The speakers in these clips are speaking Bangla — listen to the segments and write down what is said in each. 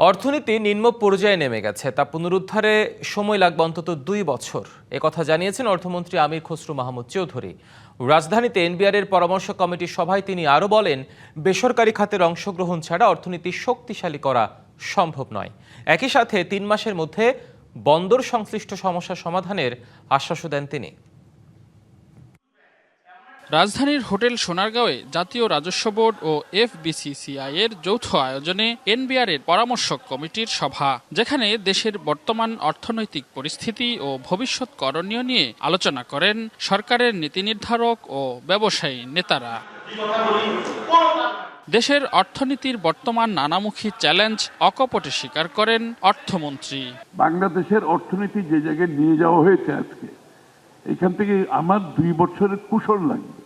অর্থনীতি নিম্ন পর্যায়ে নেমে গেছে, তা পুনরুদ্ধারে সময় লাগবে অন্তত 2 বছর। একথা জানিয়েছেন অর্থমন্ত্রী আমির খসরু মাহমুদ চৌধুরী। রাজধানীতে এনবিআর পরামর্শ কমিটির সভায় তিনি আরও বলেন, বেসরকারি খাতের অংশগ্রহণ ছাড়া অর্থনীতি শক্তিশালী করা সম্ভব নয়। একই সাথে 3 মাসের মধ্যে বন্দর সংশ্লিষ্ট সমস্যা সমাধানের আশ্বাসও দেন তিনি। রাজধানীর হোটেল সোনারগাঁওয়ে জাতীয় রাজস্ব বোর্ড ও এফবিসিসিআই এর যৌথ আয়োজনে এনবিআর পরামর্শক কমিটির সভা, যেখানে দেশের বর্তমান অর্থনৈতিক পরিস্থিতি ও ভবিষ্যৎ করণীয় নিয়ে আলোচনা করেন সরকারের নীতি নির্ধারক ও ব্যবসায়ী নেতারা। দেশের অর্থনীতির বর্তমান নানামুখী চ্যালেঞ্জ অকপটে স্বীকার করেন অর্থমন্ত্রী। বাংলাদেশের অর্থনীতি যে জায়গায় নিয়ে যাওয়া হয়েছে আজকে, এখান থেকে আমার 2 বছরের কুশল লাগবে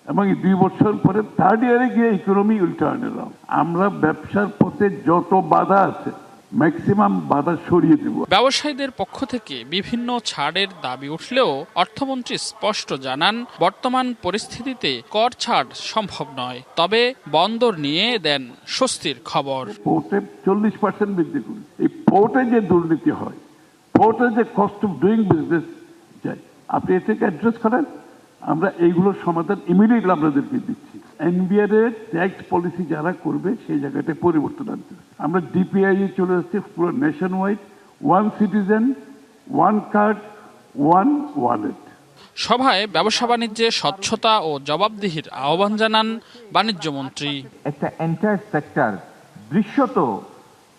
এবং এই 2 বছর পরে থার্ড ইয়ারে গিয়ে ইকোনমি উইল টার্ন অ্যারাউন্ড। আমরা ব্যবসার পথে যত বাধা আছে ম্যাক্সিমাম বাধা সরিয়ে দেব। ব্যবসায়ীদের পক্ষ থেকে বিভিন্ন ছাড়ের দাবি উঠলেও অর্থমন্ত্রী স্পষ্ট জানান, বর্তমান পরিস্থিতিতে কর ছাড় সম্ভব নয়, তবে বন্দর নিয়ে দেন স্বস্তির খবর। পোর্টে 40% বৃদ্ধি করুন। এই পোর্টে যে দুর্নীতি হয়, পোর্টে যে কস্ট অফ ডুইং বিজনেস যায়, আপনি এটাকে অ্যাড্রেস করেন। আমরা এইগুলোর সমাধান ইমিডিয়েটলি আপনাদেরকে দিচ্ছি। এনবিআর এর ট্যাক্স পলিসি যারা করবে সেই জায়গাটা পরিবর্তন আনতে হবে। আমরা ডিপিআই চলে যাচ্ছি পুরো nation wide, 1 citizen 1 card 1 wallet. সভায় ব্যবসা বাণিজ্যে স্বচ্ছতা ও জবাবদিহির আহ্বান জানান বাণিজ্য মন্ত্রী। একটা এন্টায়ার সেক্টর দৃশ্যত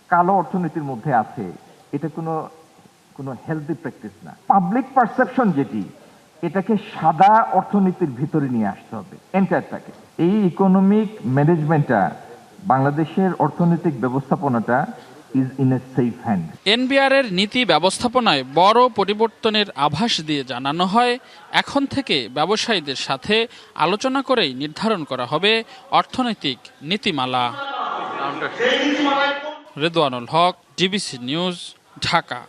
কালো অর্থনীতির মধ্যে আছে, এটা কোনো হেলদি প্র্যাকটিস না। পাবলিক পারসেপশন যেটি, এটাকে সাদা অর্থনীতির ভিতরে নিয়ে আসতে হবে এন্টায়ারটাকে। এই ইকোনমিক ম্যানেজমেন্টটা, বাংলাদেশের অর্থনৈতিক ব্যবস্থাপনাটা is in a safe hand. NBR এর নীতি ব্যবস্থাপনায় বড় পরিবর্তনের আভাস দিয়ে জানানো হয়, এখন থেকে ব্যবসায়ীদের সাথে আলোচনা করেই নির্ধারণ করা হবে অর্থনৈতিক নীতিমালা। রেদওয়ানুল হক, ডিবিসি নিউজ, ঢাকা।